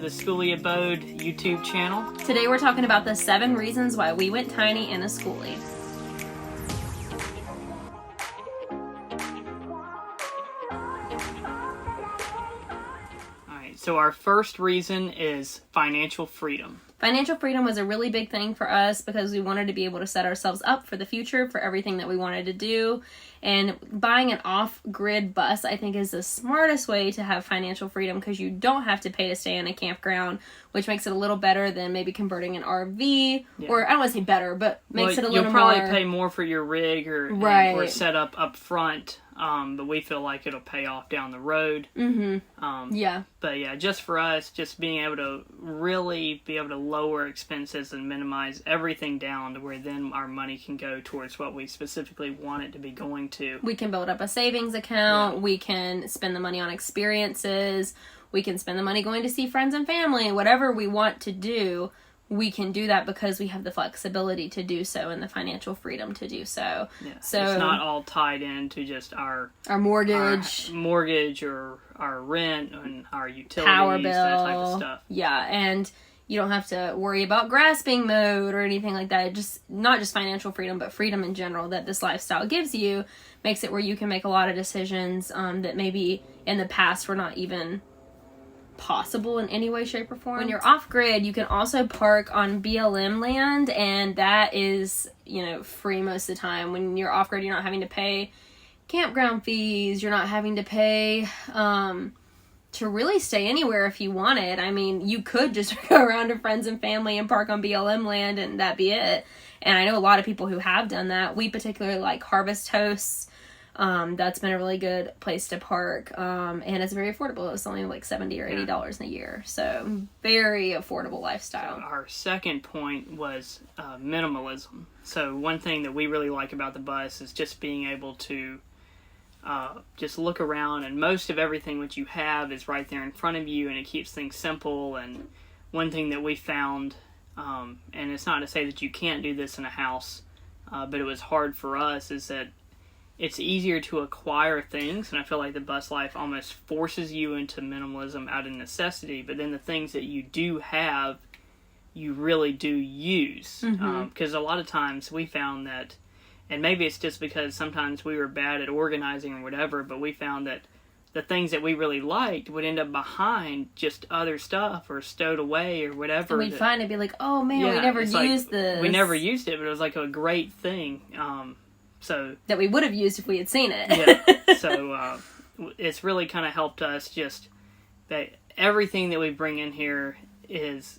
the Skoolie Abode YouTube channel. Today we're talking about the 7 reasons why we went tiny in a Skoolie. Alright, so our first reason is financial freedom. Financial freedom was a really big thing for us because we wanted to be able to set ourselves up for the future, for everything that we wanted to do. And buying an off-grid bus, I think, is the smartest way to have financial freedom because you don't have to pay to stay in a campground, which makes it a little better than maybe converting an RV. Yeah. Or, I don't want to say better, but makes it a little more... You'll probably pay more for your rig or set up front. But we feel like it'll pay off down the road. Yeah. But yeah, just for us, just being able to really be able to lower expenses and minimize everything down to where then our money can go towards what we specifically want it to be going to. We can build up a savings account. Yeah. We can spend the money on experiences. We can spend the money going to see friends and family. Whatever we want to do, we can do that because we have the flexibility to do so and the financial freedom to do so. Yeah. So it's not all tied into just our mortgage, or our rent and our utilities, power bill, that type of stuff. Yeah, and you don't have to worry about grasping mode or anything like that. Just not just financial freedom, but freedom in general that this lifestyle gives you makes it where you can make a lot of decisions that maybe in the past were not even possible in any way, shape, or form. When you're off-grid, you can also park on BLM land, and that is, free most of the time. When you're off-grid, you're not having to pay campground fees. You're not having to pay to really stay anywhere if you wanted. I mean, you could just go around to friends and family and park on BLM land, and that'd be it. And I know a lot of people who have done that. We particularly like Harvest Hosts. That's been a really good place to park, and it's very affordable. It's only like $70 or $80 a year, so very affordable lifestyle. So our second point was minimalism. So one thing that we really like about the bus is just being able to just look around, and most of everything which you have is right there in front of you, and it keeps things simple. And one thing that we found, and it's not to say that you can't do this in a house, but it was hard for us, is that it's easier to acquire things, and I feel like the bus life almost forces you into minimalism out of necessity, but then the things that you do have, you really do use. Because a lot of times we found that, and maybe it's just because sometimes we were bad at organizing or whatever, but we found that the things that we really liked would end up behind just other stuff or stowed away or whatever. And we'd find it, be like, oh man, we never used this. We never used it, but it was like a great thing. So that we would have used if we had seen it. Yeah. So it's really kind of helped us just that everything that we bring in here is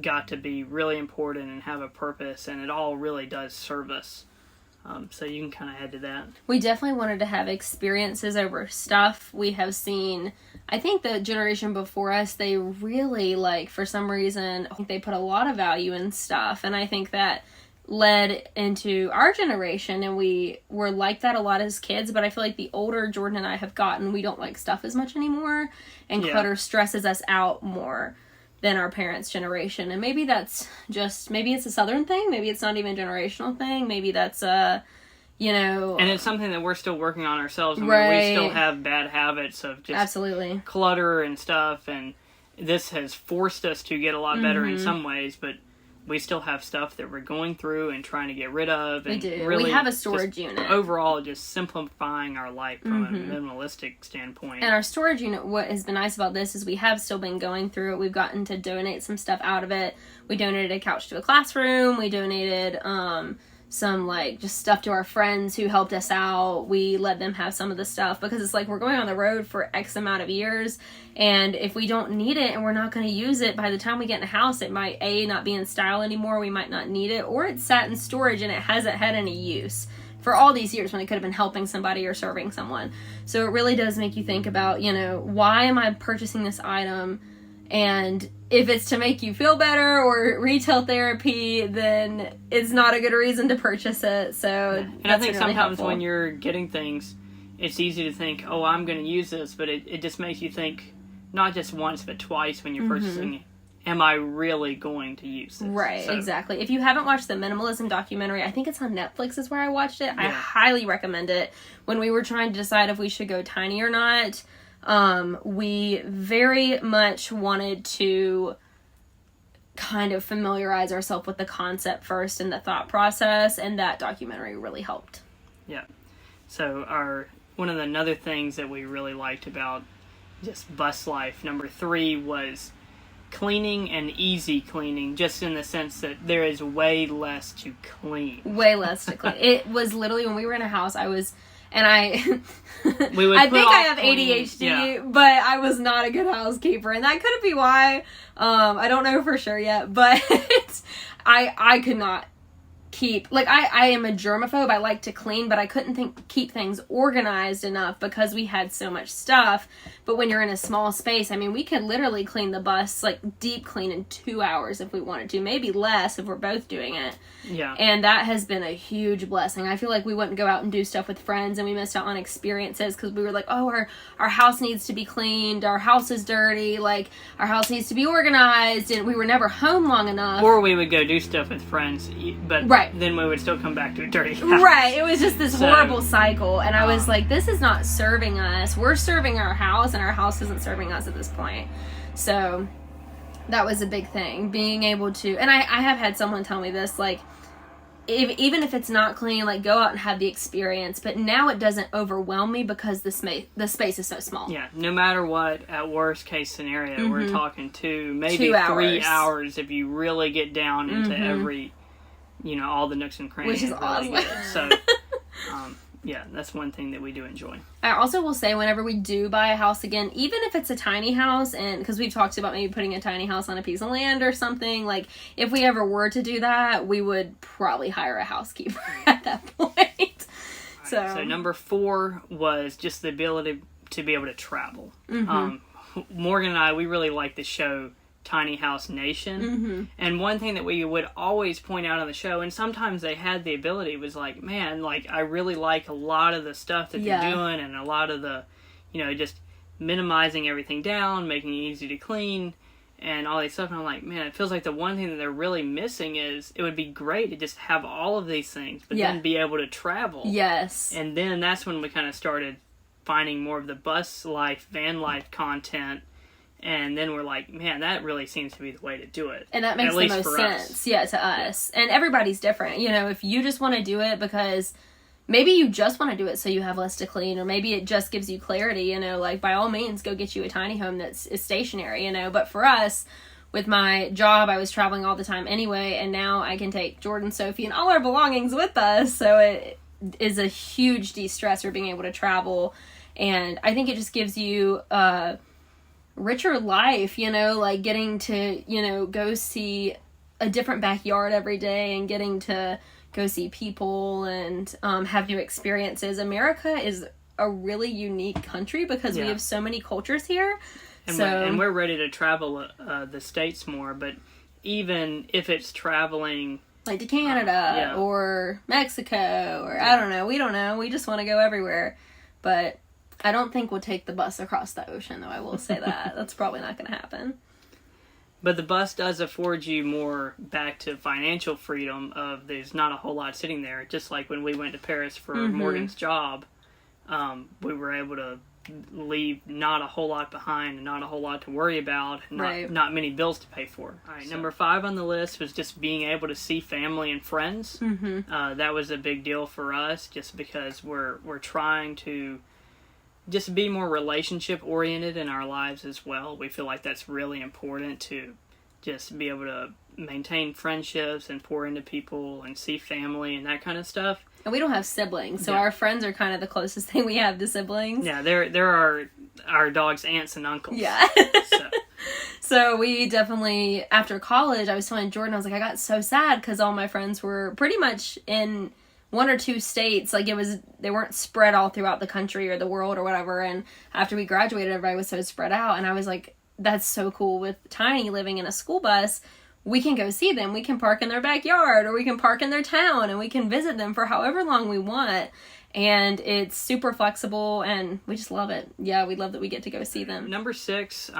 got to be really important and have a purpose, and it all really does serve us. So you can kind of add to that. We definitely wanted to have experiences over stuff. We have seen, I think the generation before us, they really, for some reason, I think they put a lot of value in stuff, and I think that led into our generation, and we were like that a lot as kids, but I feel like the older Jordan and I have gotten, we don't like stuff as much anymore, and clutter stresses us out more than our parents' generation. And maybe that's just, maybe it's a Southern thing, maybe it's not even a generational thing, maybe that's and it's something that we're still working on ourselves. I mean, we still have bad habits of just clutter and stuff, and this has forced us to get a lot better in some ways, but we still have stuff that we're going through and trying to get rid of. And we do. Really we have a storage unit. Overall, just simplifying our life from a minimalistic standpoint. And our storage unit, what has been nice about this is we have still been going through it. We've gotten to donate some stuff out of it. We donated a couch to a classroom. We donated some just stuff to our friends who helped us out. We let them have some of the stuff because it's we're going on the road for X amount of years, and if we don't need it and we're not going to use it, by the time we get in a house, it might not be in style anymore. We might not need it, or it's sat in storage and it hasn't had any use for all these years when it could have been helping somebody or serving someone. So it really does make you think about, why am I purchasing this item? And if it's to make you feel better or retail therapy, then it's not a good reason to purchase it. So, and I think sometimes when you're getting things, it's easy to think, oh, I'm going to use this, but it just makes you think not just once but twice when you're purchasing it. Am I really going to use this? Right, exactly. If you haven't watched the Minimalism documentary, I think it's on Netflix is where I watched it. Yeah. I highly recommend it. When we were trying to decide if we should go tiny or not, We very much wanted to kind of familiarize ourselves with the concept first and the thought process, and that documentary really helped. Yeah. So one of the another things that we really liked about just bus life, number 3, was cleaning and easy cleaning, just in the sense that there is way less to clean. Way less to clean. It was literally, when we were in a house, I think I have ADHD, yeah. But I was not a good housekeeper, and that could be why. I don't know for sure yet, but I could not keep, like, I am a germaphobe. I like to clean, but I couldn't keep things organized enough because we had so much stuff. But when you're in a small space, I mean, we could literally clean the bus, like, deep clean in 2 hours if we wanted to, maybe less if we're both doing it. Yeah. And that has been a huge blessing. I feel like we wouldn't go out and do stuff with friends, and we missed out on experiences because we were like, oh, our house needs to be cleaned, our house is dirty, like, our house needs to be organized, and we were never home long enough. Or we would go do stuff with friends, but right. Then we would still come back to a dirty house. Right. It was just this horrible cycle, and I was like, this is not serving us. We're serving our house, and our house isn't serving us at this point. So that was a big thing, being able to, and I have had someone tell me this, like, even if it's not clean, like, go out and have the experience, but now it doesn't overwhelm me because the space is so small. Yeah, no matter what, at worst case scenario, Mm-hmm. we're talking 2, maybe 2 hours. 3 hours if you really get down into every, all the nooks and crannies. Which is really awesome. So, yeah, that's one thing that we do enjoy. I also will say, whenever we do buy a house again, even if it's a tiny house, and because we've talked about maybe putting a tiny house on a piece of land or something, like, if we ever were to do that, we would probably hire a housekeeper at that point. So number 4 was just the ability to be able to travel. Morgan and I, we really like the show Tiny House Nation, and one thing that we would always point out on the show, and sometimes they had the ability, was like, man, like, I really like a lot of the stuff that they're doing, and a lot of the, just minimizing everything down, making it easy to clean, and all this stuff. And I'm like, man, it feels like the one thing that they're really missing is, it would be great to just have all of these things, but then be able to travel. Yes. And then that's when we kind of started finding more of the bus life, van life content. And then we're like, man, that really seems to be the way to do it. And that makes the most sense, to us. And everybody's different. If you just want to do it because maybe you just want to do it so you have less to clean, or maybe it just gives you clarity, like, by all means, go get you a tiny home is stationary, But for us, with my job, I was traveling all the time anyway, and now I can take Jordan, Sophie, and all our belongings with us. So it is a huge de-stressor being able to travel. And I think it just gives you richer life, like getting to, go see a different backyard every day, and getting to go see people and have new experiences. America is a really unique country because we have so many cultures here. And we're ready to travel the States more, but even if it's traveling like to Canada or Mexico, or I don't know, we don't know. We just want to go everywhere. But I don't think we'll take the bus across the ocean, though. I will say that. That's probably not going to happen. But the bus does afford you more back to financial freedom of there's not a whole lot sitting there. Just like when we went to Paris for Morgan's job, we were able to leave not a whole lot behind and not a whole lot to worry about, and not many bills to pay for. All right, number 5 on the list was just being able to see family and friends. That was a big deal for us, just because we're trying to just be more relationship oriented in our lives as well. We feel like that's really important, to just be able to maintain friendships and pour into people and see family and that kind of stuff. And we don't have siblings, so our friends are kind of the closest thing we have to siblings. Yeah, there are our dog's aunts and uncles. Yeah. So we definitely, after college, I was telling Jordan, I was like, I got so sad because all my friends were pretty much in 1 or 2 states. Like, they weren't spread all throughout the country or the world or whatever. And after we graduated, everybody was so spread out. And I was like, that's so cool. With Tiny living in a school bus, we can go see them. We can park in their backyard, or we can park in their town, and we can visit them for however long we want. And it's super flexible, and we just love it. Yeah, we love that we get to go see them. Number 6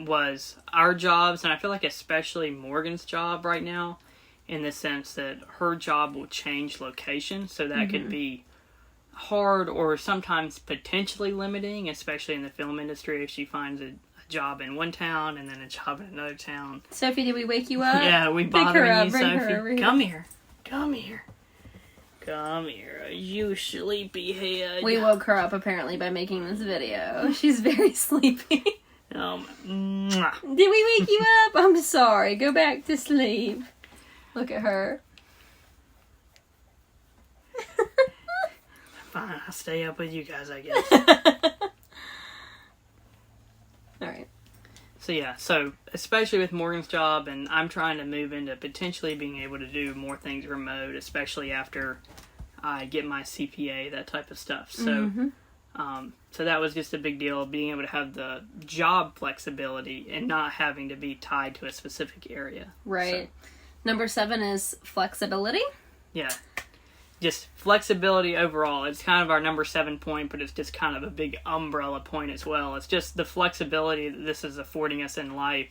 was our jobs, and I feel like especially Morgan's job right now, in the sense that her job will change location. So that could be hard or sometimes potentially limiting, especially in the film industry, if she finds a job in one town and then a job in another town. Sophie, did we wake you up? Yeah, we Pick her bothering up, you, bring her Sophie. over here. Come here. Come here. Come here, you sleepyhead. We woke her up apparently by making this video. She's very sleepy. Mwah. Did we wake you up? I'm sorry. Go back to sleep. Look at her. Fine, I'll stay up with you guys, I guess. Alright. So yeah, especially with Morgan's job, and I'm trying to move into potentially being able to do more things remote, especially after I get my CPA, that type of stuff. So, so that was just a big deal, being able to have the job flexibility and not having to be tied to a specific area. Right. Number 7 is flexibility. Yeah. Just flexibility overall. It's kind of our number 7 point, but it's just kind of a big umbrella point as well. It's just the flexibility that this is affording us in life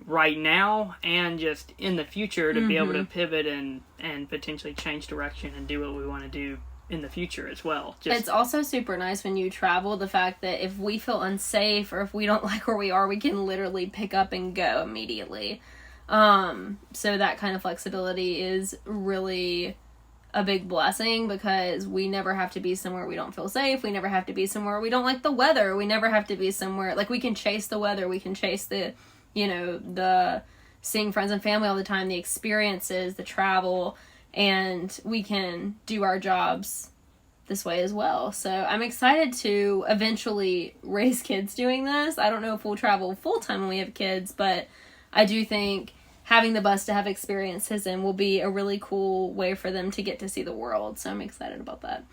right now and just in the future to be able to pivot and potentially change direction and do what we want to do in the future as well. It's also super nice when you travel, the fact that if we feel unsafe or if we don't like where we are, we can literally pick up and go immediately. So that kind of flexibility is really a big blessing, because we never have to be somewhere we don't feel safe. We never have to be somewhere we don't like the weather. We never have to be somewhere, like, we can chase the weather. We can chase the, the seeing friends and family all the time, the experiences, the travel, and we can do our jobs this way as well. So I'm excited to eventually raise kids doing this. I don't know if we'll travel full time when we have kids, but I do think having the bus to have experiences in will be a really cool way for them to get to see the world. So I'm excited about that.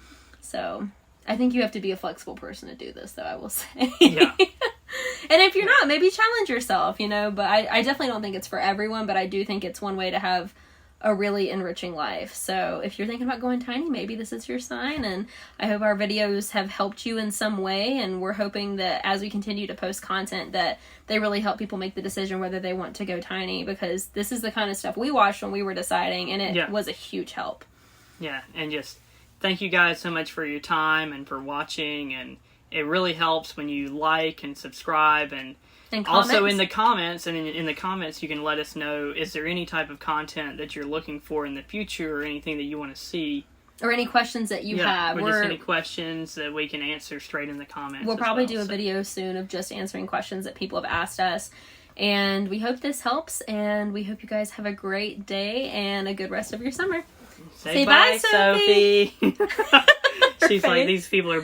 So I think you have to be a flexible person to do this, though, I will say. Yeah. And if you're not, maybe challenge yourself, but I definitely don't think it's for everyone, but I do think it's one way to have a really enriching life. So if you're thinking about going tiny, maybe this is your sign, and I hope our videos have helped you in some way, and we're hoping that as we continue to post content that they really help people make the decision whether they want to go tiny, because this is the kind of stuff we watched when we were deciding, and it was a huge help. Yeah, and just thank you guys so much for your time and for watching, and it really helps when you like and subscribe, and also in the comments, and in the comments you can let us know, is there any type of content that you're looking for in the future, or anything that you want to see, or any questions that you have, or just any questions that we can answer straight in the comments. We'll probably do a video soon of just answering questions that people have asked us, and we hope this helps, and we hope you guys have a great day and a good rest of your summer. Say bye, Sophie. She's like, these people are